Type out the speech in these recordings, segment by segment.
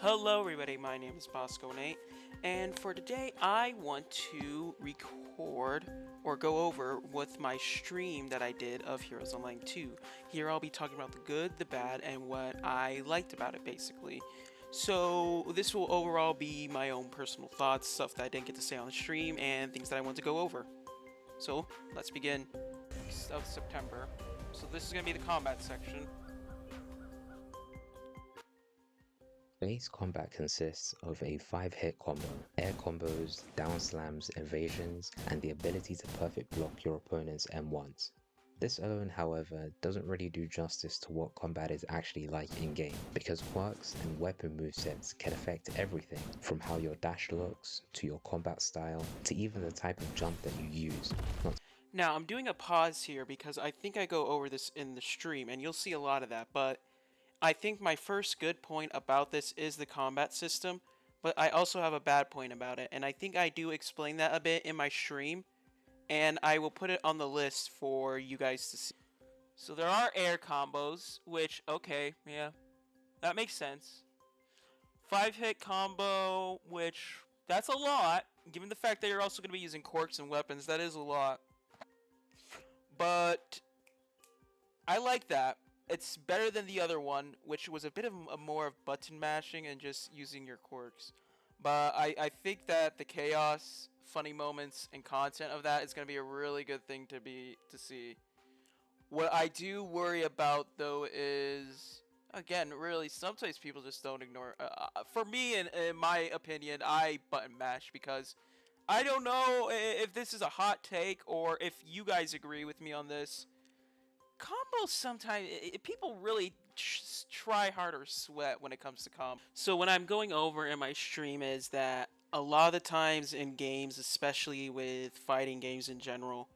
Hello everybody, my name is Bosco Nate, and for today I want to record or go over with my stream that I did of Heroes Online 2. Here I'll be talking about the good, the bad, and what I liked about it basically. So this will overall be my own personal thoughts, stuff that I didn't get to say on the stream, and things that I want to go over. So let's begin. Of September. So this is going to be the combat section. Base combat consists of a 5-hit combo, air combos, down slams, evasions, and the ability to perfect block your opponent's M1s. This alone, however, doesn't really do justice to what combat is actually like in-game, because quirks and weapon movesets can affect everything from how your dash looks, to your combat style, to even the type of jump that you use. Now, I'm doing a pause here because I think I go over this in the stream, and you'll see a lot of that, but I think my first good point about this is the combat system, but I also have a bad point about it, and I think I do explain that a bit in my stream, and I will put it on the list for you guys to see. So there are air combos, which, okay, yeah, that makes sense. 5-hit combo, which, that's a lot, given the fact that you're also going to be using quirks and weapons, that is a lot. But I like that. It's better than the other one, which was a bit of a more of button mashing and just using your quirks. But I think that the chaos, funny moments, and content of that is going to be a really good thing to see. What I do worry about though is, again, really sometimes people just don't ignore. For me, in my opinion, I button mash because I don't know if this is a hot take or if you guys agree with me on this. Combos sometimes people really try hard or sweat when it comes to combos. So when I'm going over in my stream is that a lot of the times in games, especially with fighting games in general,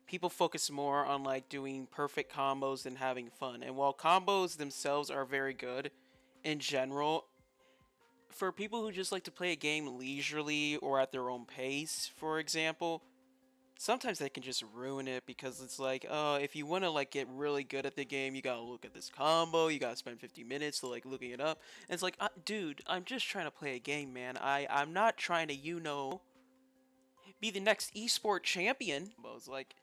people focus more on like doing perfect combos than having fun. And while combos themselves are very good in general, for people who just like to play a game leisurely or at their own pace, for example, sometimes they can just ruin it because it's like, oh, if you want to like get really good at the game, you gotta look at this combo, you gotta spend 50 minutes to like looking it up. And it's like, dude, I'm just trying to play a game, man. I'm not trying to, be the next esport champion. I was like,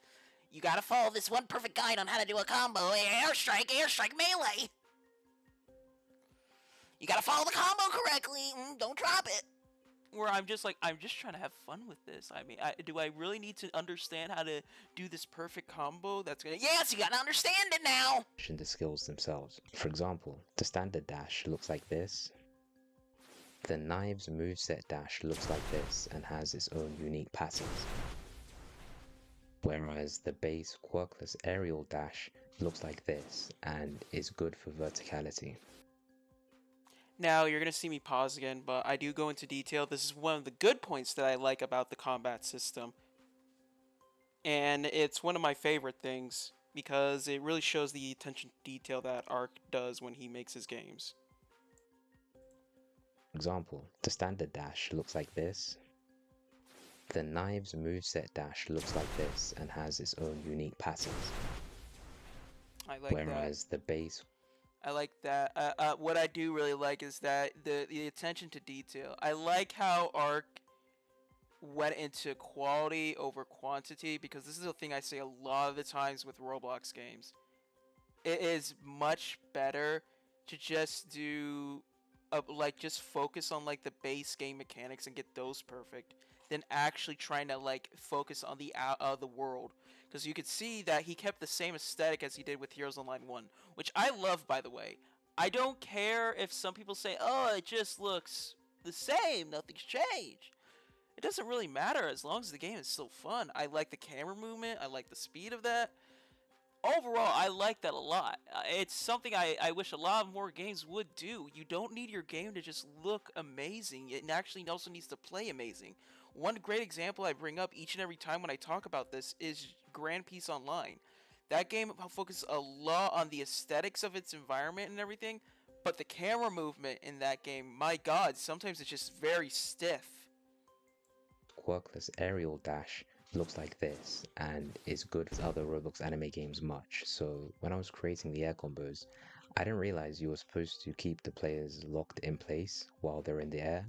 you gotta follow this one perfect guide on how to do a combo. Airstrike, airstrike, melee. You gotta follow the combo correctly. Don't drop it. Where I'm just like, I'm just trying to have fun with this. I mean, do I really need to understand how to do this perfect combo? That's gonna. Yes, you gotta understand it now. And the skills themselves. For example, the standard dash looks like this. The Knives moveset dash looks like this and has its own unique patterns. Whereas the base quirkless aerial dash looks like this and is good for verticality. Now, you're going to see me pause again, but I do go into detail. This is one of the good points that I like about the combat system. And it's one of my favorite things because it really shows the attention to detail that Ark does when he makes his games. For example, the standard dash looks like this. The Knives moveset dash looks like this and has its own unique patterns. I like Whereas the base... I like that. What I do really like is that the attention to detail. I like how Ark went into quality over quantity because this is a thing I say a lot of the times with Roblox games. It is much better to just do just focus on like the base game mechanics and get those perfect than actually trying to like focus on the world, because you could see that he kept the same aesthetic as he did with Heroes Online 1, which I love, by the way. I don't care if some people say, oh, it just looks the same, nothing's changed. It doesn't really matter as long as the game is still fun. I like the camera movement, I like the speed of that. Overall, I like that a lot. It's something I wish a lot of more games would do. You don't need your game to just look amazing. It actually also needs to play amazing. One great example I bring up each and every time when I talk about this is Grand Peace Online. That game focuses a lot on the aesthetics of its environment and everything, but the camera movement in that game, my god, sometimes it's just very stiff. Quirkless aerial dash looks like this and is good for other Roblox anime games much. So when I was creating the air combos, I didn't realize you were supposed to keep the players locked in place while they're in the air.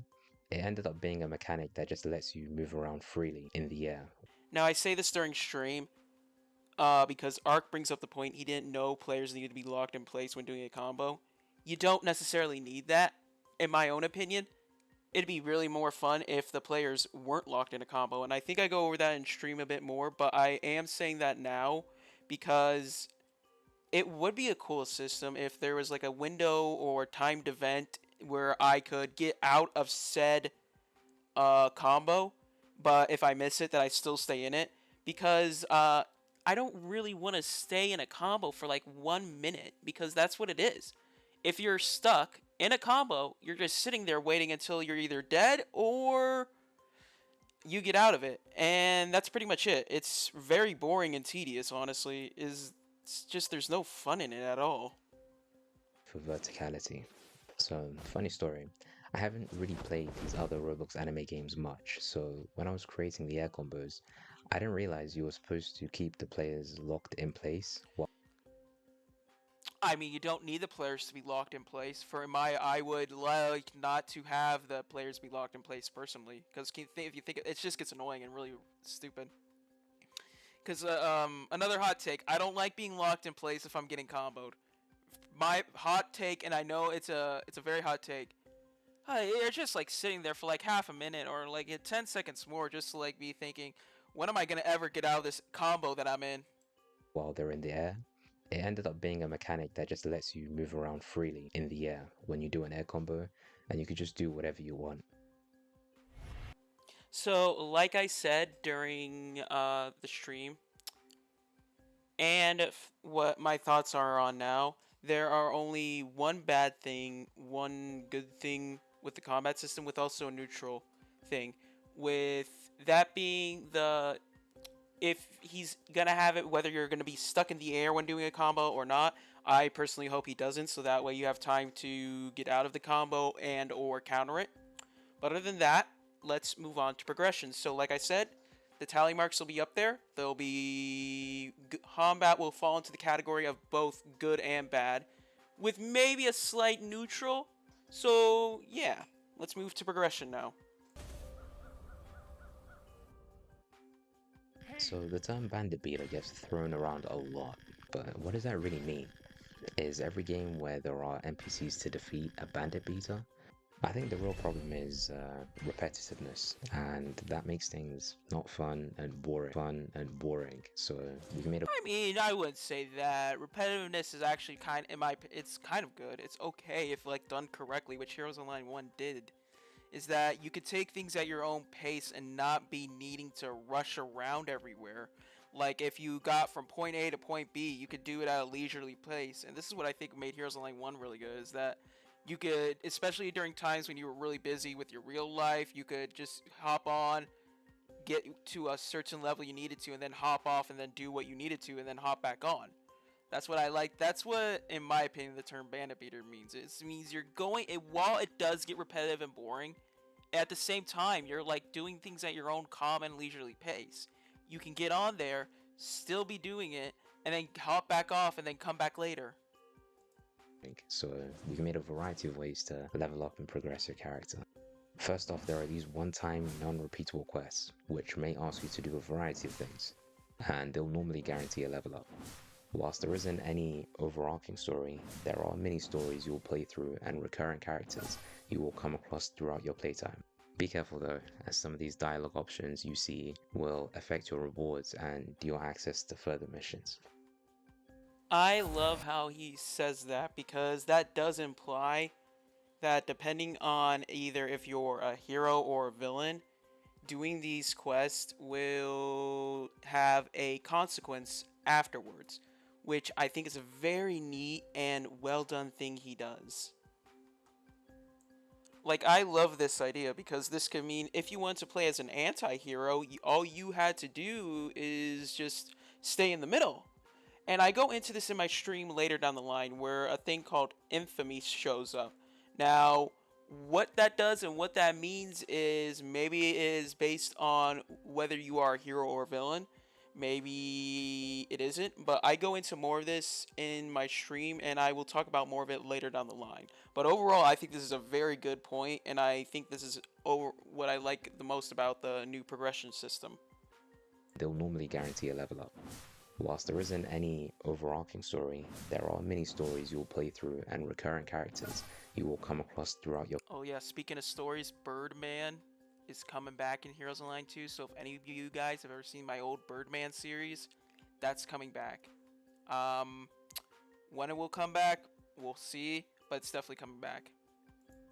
It ended up being a mechanic that just lets you move around freely in the air. Now I say this during stream, because Ark brings up the point he didn't know players needed to be locked in place when doing a combo. You don't necessarily need that, in my own opinion. It'd be really more fun if the players weren't locked in a combo, and I think I go over that in stream a bit more, but I am saying that now because it would be a cool system if there was like a window or timed event where I could get out of said combo, but if I miss it, that I still stay in it because I don't really want to stay in a combo for like 1 minute because that's what it is. If you're stuck in a combo, you're just sitting there waiting until you're either dead or you get out of it, and that's pretty much it. It's very boring and tedious, honestly. It's just there's no fun in it at all. For verticality. So, funny story. I haven't really played these other Roblox anime games much, so when I was creating the air combos, I didn't realize you were supposed to keep the players locked in place while I mean, you don't need the players to be locked in place. I would like not to have the players be locked in place personally, because if you think it just gets annoying and really stupid. Because another hot take, I don't like being locked in place if I'm getting comboed. My hot take, and I know it's a very hot take. You're just like sitting there for like half a minute or like 10 seconds more, just to like be thinking, when am I gonna ever get out of this combo that I'm in? they're in the air. It ended up being a mechanic that just lets you move around freely in the air when you do an air combo, and you could just do whatever you want. So, like I said during the stream, and what my thoughts are on now, there are only one bad thing, one good thing with the combat system, with also a neutral thing. With that being the if he's gonna have it, whether you're gonna be stuck in the air when doing a combo or not. I personally hope he doesn't, so that way you have time to get out of the combo and or counter it. But other than that, let's move on to progression. So, like I said, the tally marks will be up there. They'll be combat will fall into the category of both good and bad, with maybe a slight neutral. So yeah, let's move to progression now. So the term bandit beater gets thrown around a lot, but what does that really mean? Is every game where there are NPCs to defeat a bandit beater? I think the real problem is repetitiveness, and that makes things not fun and boring. So we made a I mean, I wouldn't say that. Repetitiveness is actually it's kind of good. It's okay if like done correctly, which Heroes Online 1 did. Is that you could take things at your own pace and not be needing to rush around everywhere. Like if you got from point A to point B, you could do it at a leisurely pace. And this is what I think made Heroes Online 1 really good, is that you could, especially during times when you were really busy with your real life, you could just hop on, get to a certain level you needed to, and then hop off and then do what you needed to and then hop back on. That's what I like. That's what, in my opinion, the term bandit beater means. It means you're going, while it does get repetitive and boring, at the same time, you're like doing things at your own calm and leisurely pace. You can get on there, still be doing it, and then hop back off and then come back later. so we've made a variety of ways to level up and progress your character. First off, there are these one-time, non-repeatable quests, which may ask you to do a variety of things, and they'll normally guarantee a level up. Whilst there isn't any overarching story, there are mini stories you'll play through and recurrent characters you will come across throughout your playtime. Be careful though, as some of these dialogue options you see will affect your rewards and your access to further missions. I love how he says that because that does imply that depending on either if you're a hero or a villain, doing these quests will have a consequence afterwards, which I think is a very neat and well done thing he does. Like, I love this idea because this could mean if you want to play as an anti hero, all you had to do is just stay in the middle. And I go into this in my stream later down the line where a thing called infamy shows up. Now, what that does and what that means is maybe it is based on whether you are a hero or a villain. maybe it isn't. But I go into more of this in my stream, and I will talk about more of it later down the line. But overall, I think this is a very good point, and I think this is what I like the most about the new progression system. They'll normally guarantee a level up. Whilst there isn't any overarching story, there are mini stories you'll play through and recurring characters you will come across throughout your. Oh yeah, speaking of stories, Birdman is coming back in Heroes Online 2. So if any of you guys have ever seen my old Birdman series, that's coming back. Um, when it will come back, we'll see, but it's definitely coming back.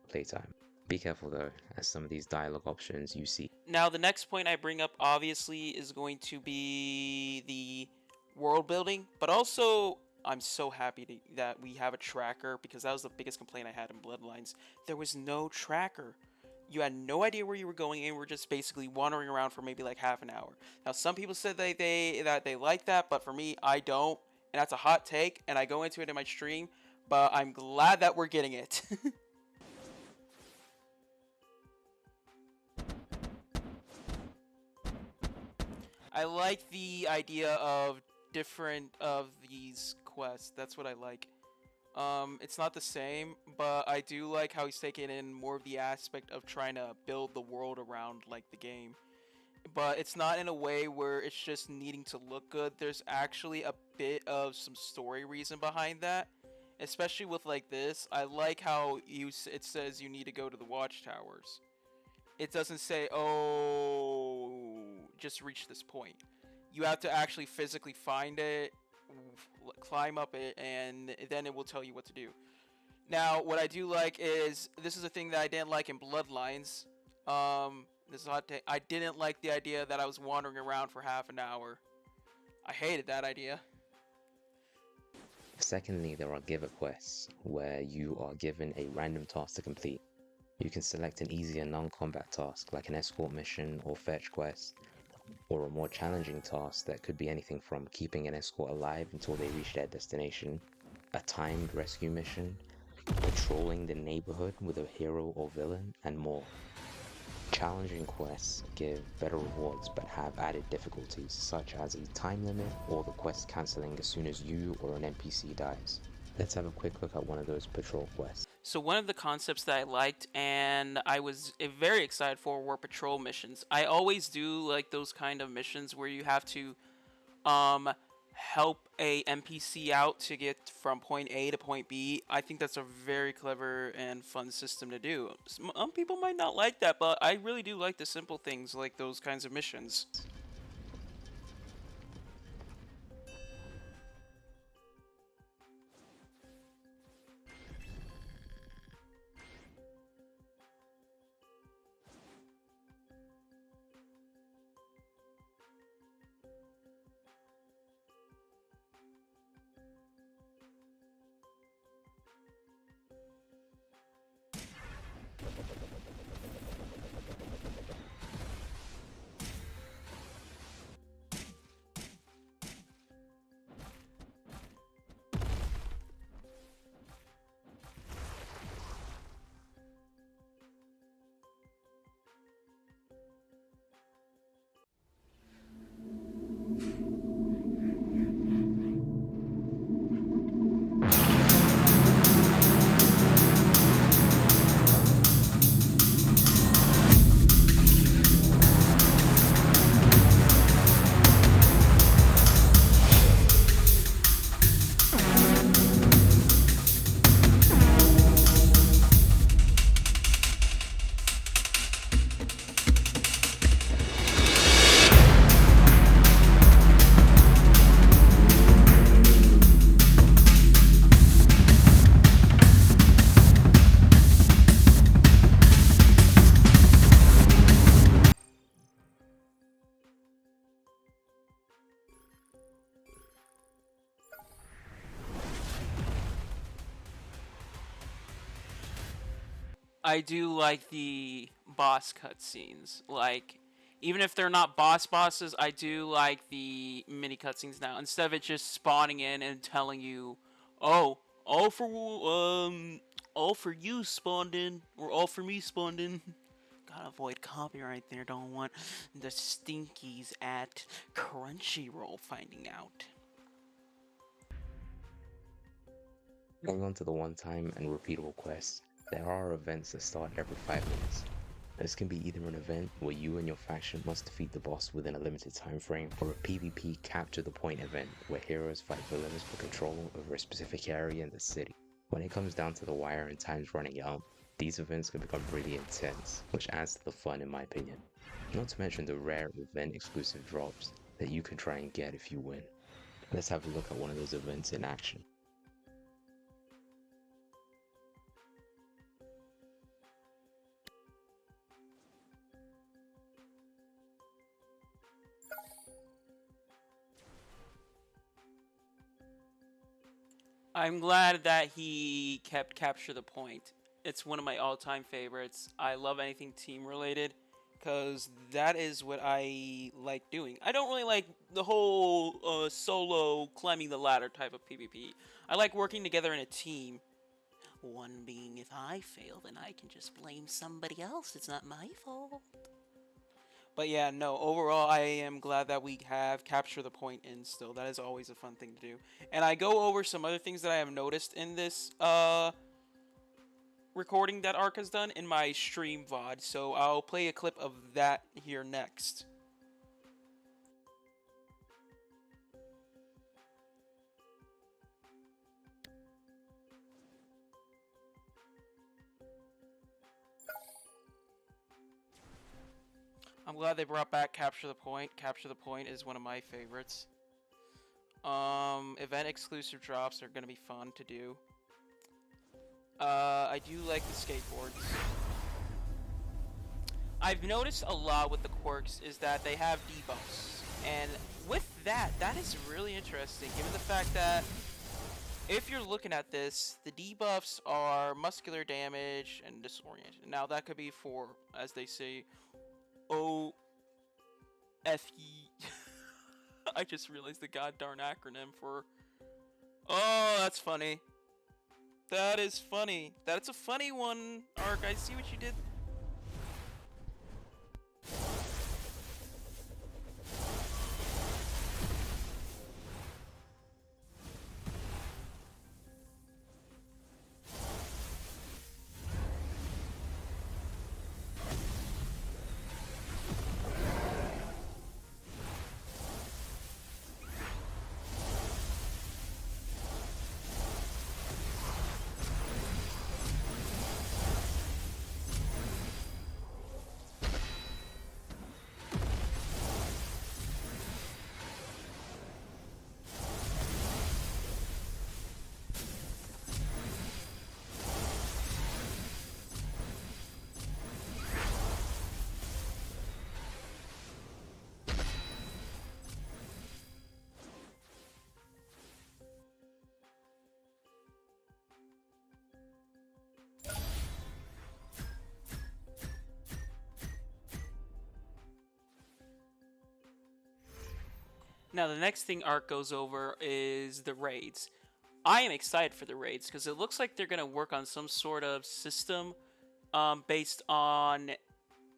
Playtime. Be careful though, as some of these dialogue options you see. Now, the next point I bring up obviously is going to be the world building, but also I'm so happy that we have a tracker because that was the biggest complaint I had in Bloodlines. There was no tracker. You had no idea where you were going and were just basically wandering around for maybe like half an hour. Now, some people said that they like that, but for me, I don't, and that's a hot take, and I go into it in my stream. But I'm glad that we're getting it. I like the idea of different of these quests. That's what I like. It's not the same, but I do like how he's taken in more of the aspect of trying to build the world around like the game. But it's not in a way where it's just needing to look good. There's actually a bit of some story reason behind that. Especially with like this, I like how it says you need to go to the watchtowers. It doesn't say, oh, just reach this point. You have to actually physically find it, climb up it, and then it will tell you what to do. Now, what I do like is this is a thing that I didn't like in Bloodlines. This is hot take. I didn't like the idea that I was wandering around for half an hour. I hated that idea. Secondly, there are giver quests, where you are given a random task to complete. You can select an easier non-combat task like an escort mission or fetch quest, or a more challenging task that could be anything from keeping an escort alive until they reach their destination, a timed rescue mission, patrolling the neighborhood with a hero or villain, and more. Challenging quests give better rewards but have added difficulties such as a time limit or the quest cancelling as soon as you or an NPC dies. Let's have a quick look at one of those patrol quests. So one of the concepts that I liked and I was very excited for were patrol missions. I always do like those kind of missions where you have to help a NPC out to get from point A to point B. I think that's a very clever and fun system to do. Some people might not like that, but I really do like the simple things like those kinds of missions. I do like the boss cutscenes. Like, even if they're not bosses, I do like the mini cutscenes now. Instead of it just spawning in and telling you, "Oh, all for all for you spawned in, or all for me spawned in." Gotta avoid copyright there. Don't want the stinkies at Crunchyroll finding out. Going on to the one-time and repeatable quests, there are events that start every 5 minutes. This can be either an event where you and your faction must defeat the boss within a limited time frame, or a PvP capture the point event where heroes fight villains for control over a specific area in the city. When it comes down to the wire and time's running out, these events can become really intense, which adds to the fun in my opinion. Not to mention the rare event exclusive drops that you can try and get if you win. Let's have a look at one of those events in action. I'm glad that he kept capture the point. It's one of my all-time favorites. I love anything team related because that is what I like doing. I don't really like the whole solo climbing the ladder type of PvP. I like working together in a team. One being if I fail, then I can just blame somebody else. It's not my fault. But yeah, no, overall, I am glad that we have capture the point in still. That is always a fun thing to do. And I go over some other things that I have noticed in this recording that Ark has done in my stream VOD. So I'll play a clip of that here next. I'm glad they brought back Capture the Point. Capture the Point is one of my favorites. Event exclusive drops are gonna be fun to do. I do like the skateboards. I've noticed a lot with the quirks is that they have debuffs. And with that, that is really interesting, given the fact that if you're looking at this, the debuffs are muscular damage and disoriented. Now that could be for, as they say, OFE. I just realized the goddamn acronym for... Oh, that's funny. That is funny. That's a funny one, Ark. I see what you did. Now, the next thing Ark goes over is the raids. I am excited for the raids because it looks like they're going to work on some sort of system based on,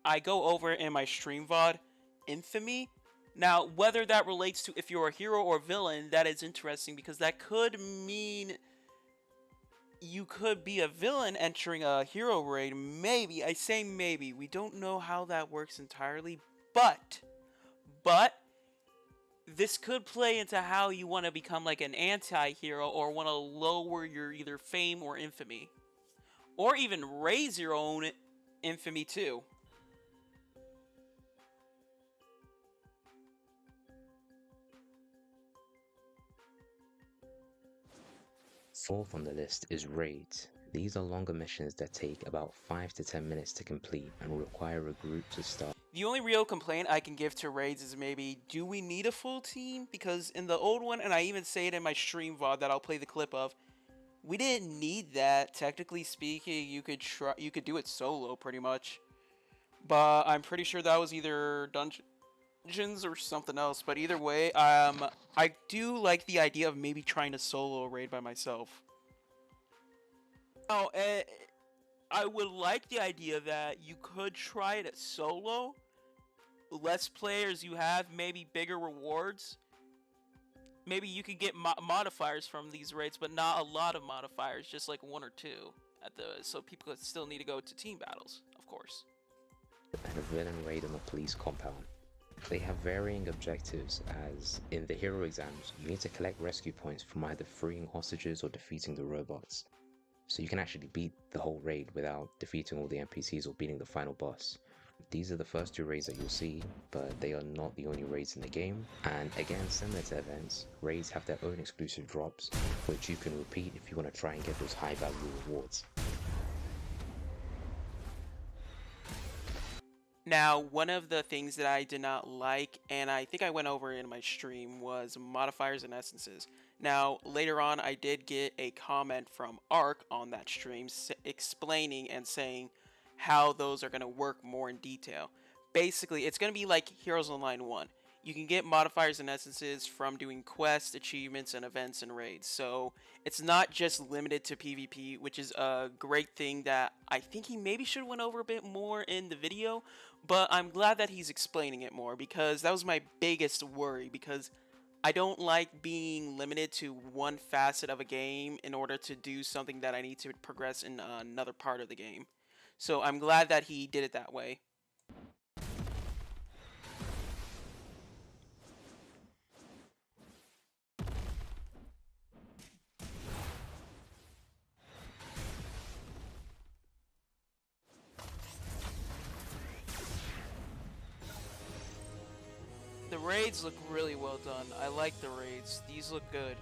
I go over in my stream VOD, Infamy. Now, whether that relates to if you're a hero or villain, that is interesting because that could mean you could be a villain entering a hero raid. Maybe. I say maybe. We don't know how that works entirely, but this could play into how you want to become like an anti-hero or want to lower your either fame or infamy. Or even raise your own infamy too. Fourth on the list is raids. These are longer missions that take about 5 to 10 minutes to complete and require a group to start. The only real complaint I can give to raids is maybe, do we need a full team? Because in the old one, and I even say it in my stream VOD that I'll play the clip of, we didn't need that. Technically speaking, you could do it solo pretty much. But I'm pretty sure that was either dungeons or something else. But either way, I do like the idea of maybe trying to solo a raid by myself. Oh, I would like the idea that you could try it at solo. Less players you have, maybe bigger rewards. Maybe you could get modifiers from these raids, but not a lot of modifiers, just like one or two at the. So people could still need to go to team battles, of course. And a villain raid on a police compound. They have varying objectives, as in the hero exams, you need to collect rescue points from either freeing hostages or defeating the robots. So you can actually beat the whole raid without defeating all the NPCs or beating the final boss. These are the first two raids that you'll see, but they are not the only raids in the game, and again, similar to events, raids have their own exclusive drops, which you can repeat if you want to try and get those high value rewards. Now, one of the things that I did not like, and I think I went over in my stream, was modifiers and essences. Now, later on, I did get a comment from Ark on that stream explaining and saying how those are going to work more in detail. Basically, it's going to be like Heroes Online 1. You can get modifiers and essences from doing quests, achievements, and events and raids. So it's not just limited to PvP, which is a great thing that I think he maybe should have went over a bit more in the video. But I'm glad that he's explaining it more, because that was my biggest worry, because I don't like being limited to one facet of a game in order to do something that I need to progress in another part of the game. So I'm glad that he did it that way. The raids look really well done. I like the raids. These look good.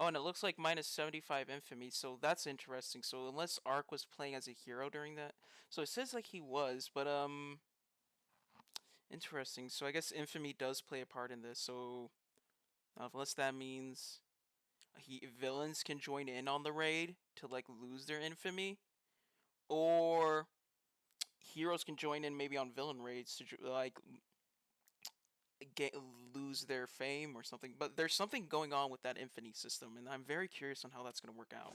Oh, and it looks like minus 75 infamy, so that's interesting. So unless Ark was playing as a hero during that. So it says like he was, but interesting. So I guess infamy does play a part in this. So unless that means villains can join in on the raid to like lose their infamy, or heroes can join in maybe on villain raids to like lose their fame or something. But there's something going on with that infamy system, and I'm very curious on how that's going to work out.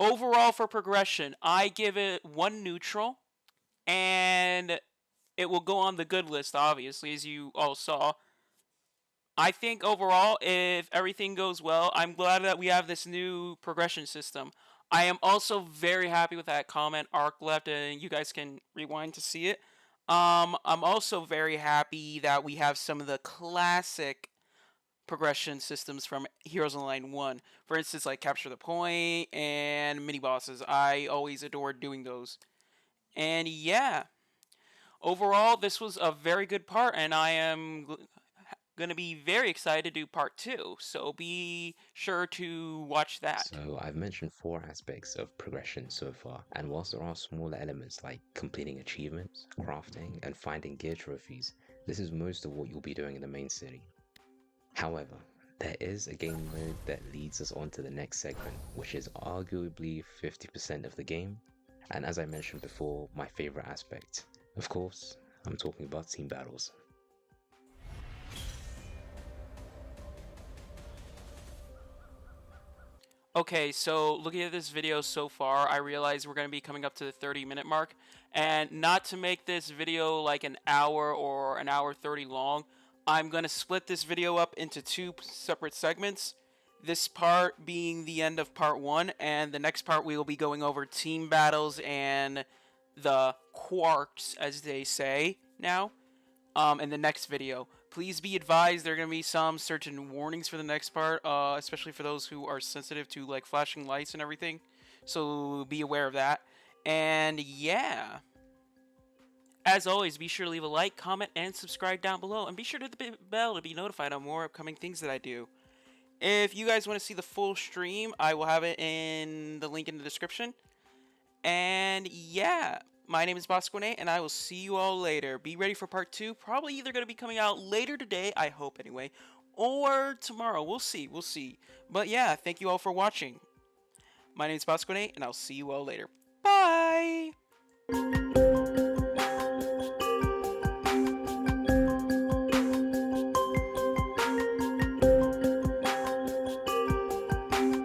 Overall, for progression, I give it 1 neutral, and it will go on the good list, obviously, as you all saw. I think overall, if everything goes well, I'm glad that we have this new progression system. I am also very happy with that comment Ark left, and you guys can rewind to see it. I'm also very happy that we have some of the classic progression systems from Heroes Online 1. For instance, like Capture the Point and mini bosses. I always adored doing those. And yeah, overall, this was a very good part, and I am going to be very excited to do part 2, so be sure to watch that. So I've mentioned 4 aspects of progression so far, and whilst there are smaller elements like completing achievements, crafting, and finding gear trophies, this is most of what you'll be doing in the main city. However, there is a game mode that leads us on to the next segment, which is arguably 50% of the game, and as I mentioned before, my favorite aspect. Of course, I'm talking about team battles. Okay, so looking at this video so far, I realize we're going to be coming up to the 30-minute mark. And not to make this video like an hour or an hour 30 long, I'm going to split this video up into 2 separate segments. This part being the end of part 1, and the next part we will be going over team battles and the quarks, as they say now, in the next video. Please be advised there are going to be some certain warnings for the next part, especially for those who are sensitive to like flashing lights and everything. So be aware of that. And yeah, as always, be sure to leave a like, comment, and subscribe down below. And be sure to hit the bell to be notified on more upcoming things that I do. If you guys want to see the full stream, I will have it in the link in the description. And yeah, my name is Bosquene, and I will see you all later. Be ready for part 2. Probably either going to be coming out later today, I hope anyway, or tomorrow. We'll see. But yeah, thank you all for watching. My name is Bosquene, and I'll see you all later. Bye!